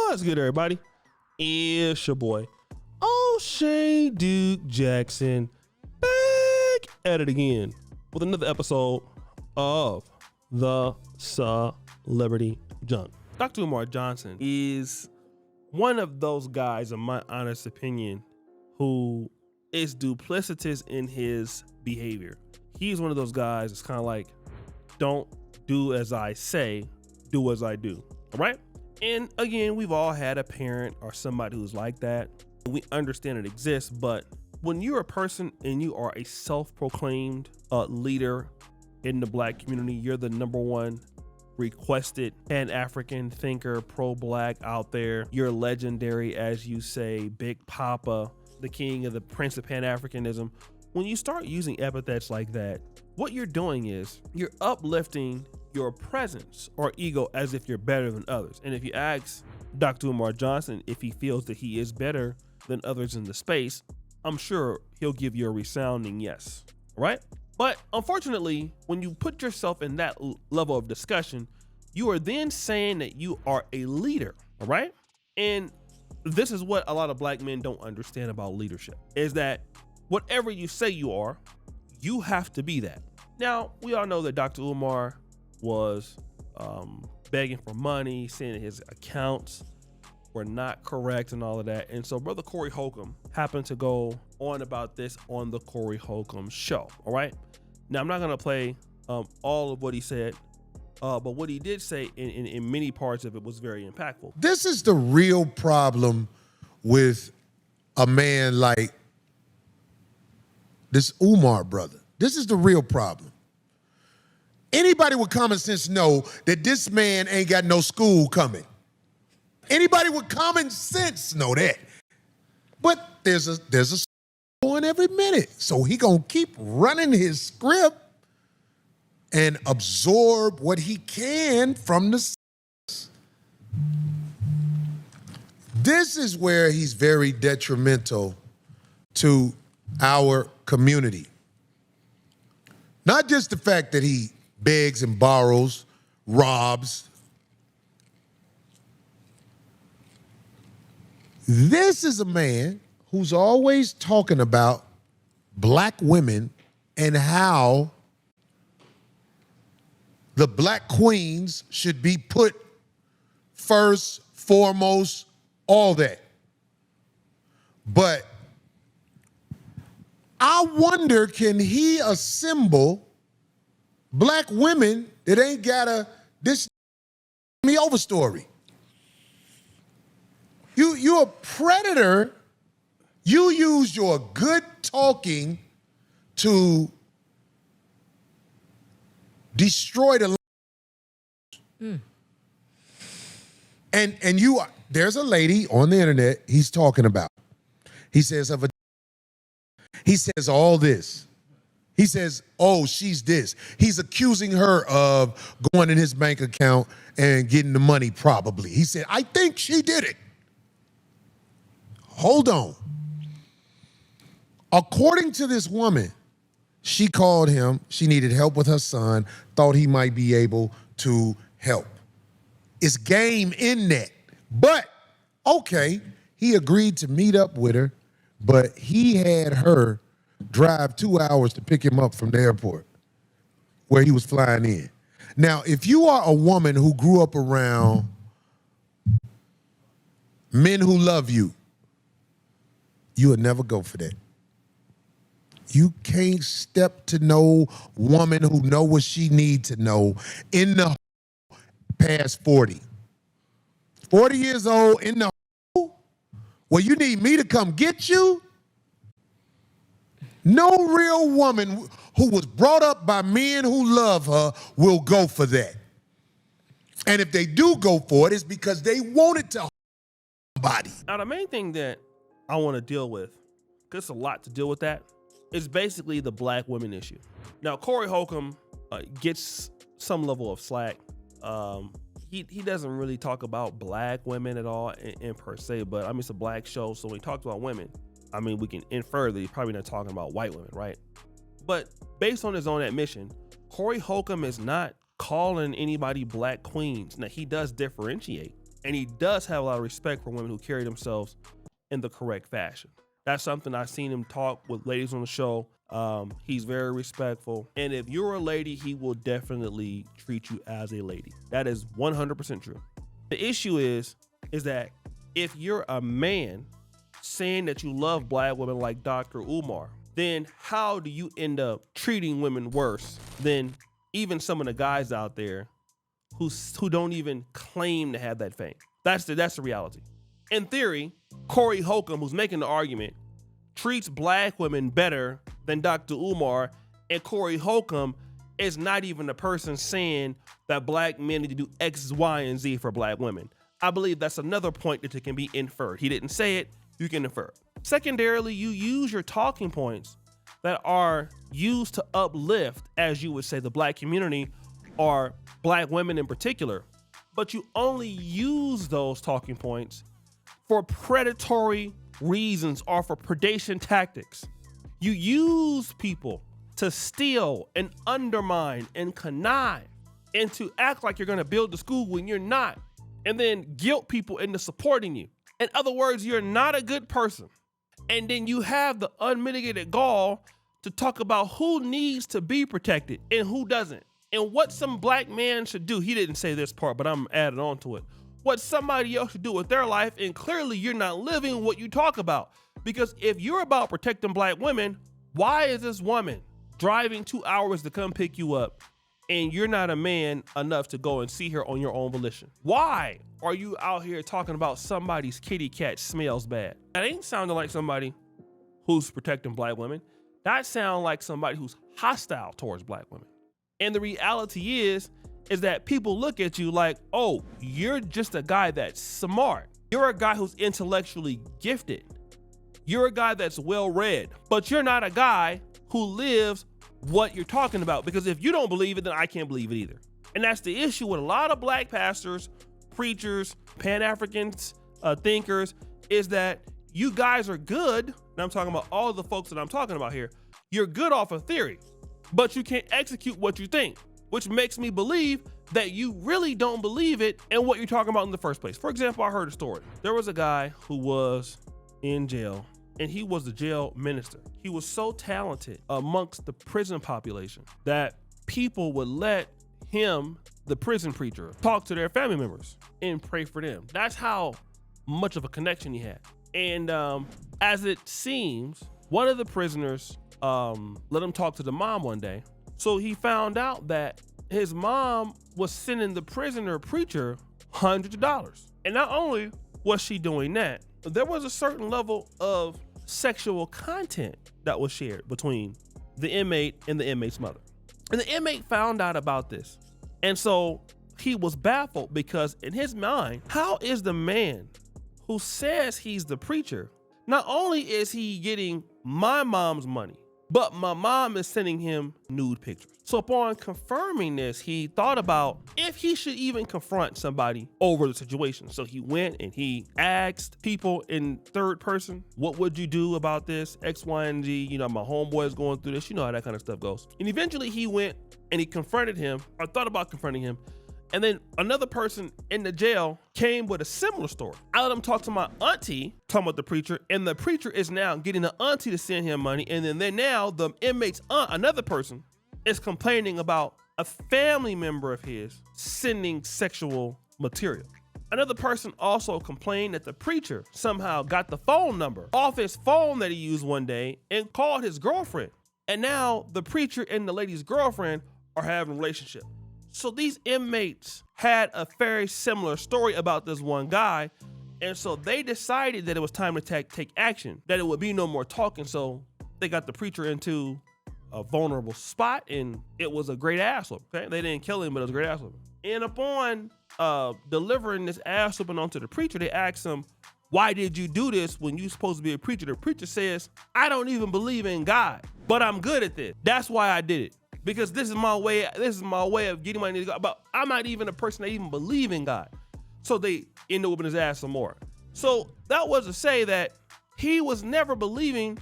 What's good, everybody? It's your boy, O'Shea Duke Jackson, back at it again with another episode of the Celebrity Junk. Dr. Umar Johnson is one of those guys, in my honest opinion, who is duplicitous in his behavior. He's one of those guys that's kind of like, don't do as I say, do as I do. All right? And again, we've all had a parent or somebody who's like that. We understand it exists, but when you're a person and you are a self-proclaimed leader in the black community, you're the number one requested Pan-African thinker, pro-black out there. You're legendary, as you say, Big Papa, the king of the prince of Pan-Africanism. When you start using epithets like that, what you're doing is you're uplifting your presence or ego as if you're better than others. And if you ask Dr. Umar Johnson if he feels that he is better than others in the space, I'm sure he'll give you a resounding yes, right? But unfortunately, when you put yourself in that level of discussion, you are then saying that you are a leader, all right? And this is what a lot of black men don't understand about leadership, is that whatever you say you are, you have to be that. Now, we all know that Dr. Umar was begging for money, saying that his accounts were not correct and all of that. And so Brother Corey Holcomb happened to go on about this on the Corey Holcomb show, all right? Now, I'm not going to play all of what he said, but what he did say in many parts of it was very impactful. This is the real problem with a man like this Umar brother. This is the real problem. Anybody with common sense know that this man ain't got no school coming. Anybody with common sense know that. But there's a going every minute. So he gonna keep running his script and absorb what he can from the. This is where he's very detrimental to our community. Not just the fact that he begs and borrows, robs. This is a man who's always talking about black women and how the black queens should be put first, foremost, all that. But I wonder, can he assemble black women that ain't got this me over story? You're a predator. You use your good talking to destroy the and you are, there's a lady on the internet he's talking about. He says all this. He says, oh, she's this. He's accusing her of going in his bank account and getting the money probably. He said, I think she did it. Hold on. According to this woman, she called him. She needed help with her son, thought he might be able to help. It's game in that. But, okay, he agreed to meet up with her, but he had her drive 2 hours to pick him up from the airport where he was flying in. Now, if you are a woman who grew up around men who love you, you would never go for that. You can't step to no woman who know what she need to know in the past 40. 40 years old in the well, you need me to come get you? No real woman who was brought up by men who love her will go for that. And if they do go for it, it's because they want it to body. Now, the main thing that I want to deal with, because it's a lot to deal with that, is basically the black women issue. Now, Corey Holcomb gets some level of slack. He doesn't really talk about black women at all in per se, but I mean, it's a black show, so when he talks about women, I mean, we can infer that he's probably not talking about white women, right? But based on his own admission, Corey Holcomb is not calling anybody black queens. Now, he does differentiate. And he does have a lot of respect for women who carry themselves in the correct fashion. That's something I've seen him talk with ladies on the show. He's very respectful. And if you're a lady, he will definitely treat you as a lady. That is 100% true. The issue is that if you're a man saying that you love black women like Dr. Umar, then how do you end up treating women worse than even some of the guys out there who don't even claim to have that fame? That's the reality. In theory, Corey Holcomb, who's making the argument, treats black women better than Dr. Umar, and Corey Holcomb is not even the person saying that black men need to do X, Y, and Z for black women. I believe that's another point that can be inferred. He didn't say it, you can infer it. Secondarily, you use your talking points that are used to uplift, as you would say, the black community or black women in particular, but you only use those talking points for predatory reasons or for predation tactics. You use people to steal and undermine and connive and to act like you're gonna build the school when you're not, and then guilt people into supporting you. In other words, you're not a good person. And then you have the unmitigated gall to talk about who needs to be protected and who doesn't, and what some black man should do. He didn't say this part, but I'm adding on to it. What somebody else should do with their life, and clearly you're not living what you talk about. Because if you're about protecting black women, why is this woman driving 2 hours to come pick you up and you're not a man enough to go and see her on your own volition? Why are you out here talking about somebody's kitty cat smells bad? That ain't sounding like somebody who's protecting black women. That sounds like somebody who's hostile towards black women. And the reality is that people look at you like, oh, you're just a guy that's smart. You're a guy who's intellectually gifted. You're a guy that's well-read, but you're not a guy who lives what you're talking about. Because if you don't believe it, then I can't believe it either. And that's the issue with a lot of black pastors, preachers, Pan-Africans, thinkers, is that you guys are good, and I'm talking about all the folks that I'm talking about here, you're good off of theory, but you can't execute what you think, which makes me believe that you really don't believe it and what you're talking about in the first place. For example, I heard a story. There was a guy who was in jail, and he was the jail minister. He was so talented amongst the prison population that people would let him, the prison preacher, talk to their family members and pray for them. That's how much of a connection he had. And as it seems, one of the prisoners let him talk to the mom one day. So he found out that his mom was sending the prisoner preacher hundreds of dollars. And not only was she doing that, there was a certain level of sexual content that was shared between the inmate and the inmate's mother. And the inmate found out about this. And so he was baffled, because in his mind, how is the man who says he's the preacher, not only is he getting my mom's money, but my mom is sending him nude pictures? So upon confirming this, he thought about if he should even confront somebody over the situation. So he went and he asked people in third person, what would you do about this? X, Y, and Z. You know, my homeboy is going through this. You know how that kind of stuff goes. And eventually he went and he confronted him, or thought about confronting him. And then another person in the jail came with a similar story. I let him talk to my auntie, talking about the preacher, and the preacher is now getting the auntie to send him money. And then now the inmate's aunt, another person, is complaining about a family member of his sending sexual material. Another person also complained that the preacher somehow got the phone number off his phone that he used one day and called his girlfriend. And now the preacher and the lady's girlfriend are having a relationship. So these inmates had a very similar story about this one guy. And so they decided that it was time to take action, that it would be no more talking. So they got the preacher into a vulnerable spot, and it was a great ass whooping. Okay, they didn't kill him, but it was a great ass whooping. And upon delivering this ass whooping onto the preacher, they asked him, why did you do this when you're supposed to be a preacher? The preacher says, I don't even believe in God, but I'm good at this. That's why I did it, because this is my way of getting my need to God. But I'm not even a person that even believe in God. So they ended up whooping his ass some more. So that was to say that he was never believing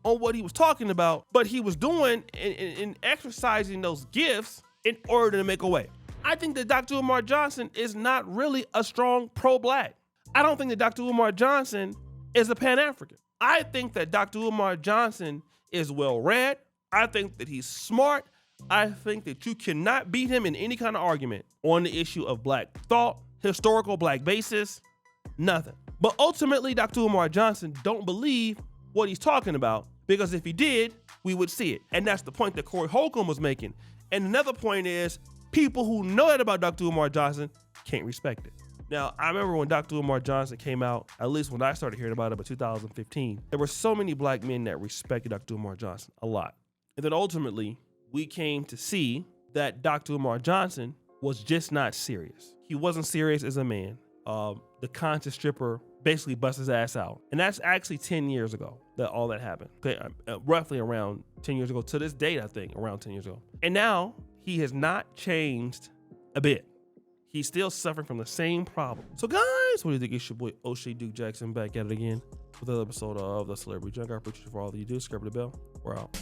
on what he was talking about, but he was doing and exercising those gifts in order to make a way. I think that Dr. Umar Johnson is not really a strong pro-black. I don't think that Dr. Umar Johnson is a Pan-African. I think that Dr. Umar Johnson is well-read. I think that he's smart. I think that you cannot beat him in any kind of argument on the issue of black thought, historical black basis, nothing. But ultimately, Dr. Umar Johnson don't believe what he's talking about, because if he did, we would see it. And that's the point that Corey Holcomb was making. And another point is, people who know that about Dr. Umar Johnson can't respect it. Now, I remember when Dr. Umar Johnson came out, at least when I started hearing about it in 2015, there were so many black men that respected Dr. Umar Johnson a lot. And then ultimately, we came to see that Dr. Umar Johnson was just not serious. He wasn't serious as a man. The conscious stripper basically bust his ass out. And that's actually 10 years ago that all that happened. Okay, roughly around 10 years ago, to this date, I think, around 10 years ago. And now he has not changed a bit. He's still suffering from the same problem. So guys, what do you think? It's your boy O'Shea Duke Jackson back at it again with another episode of The Celebrity Junk. I appreciate you for all that you do. Subscribe to the bell. We're out.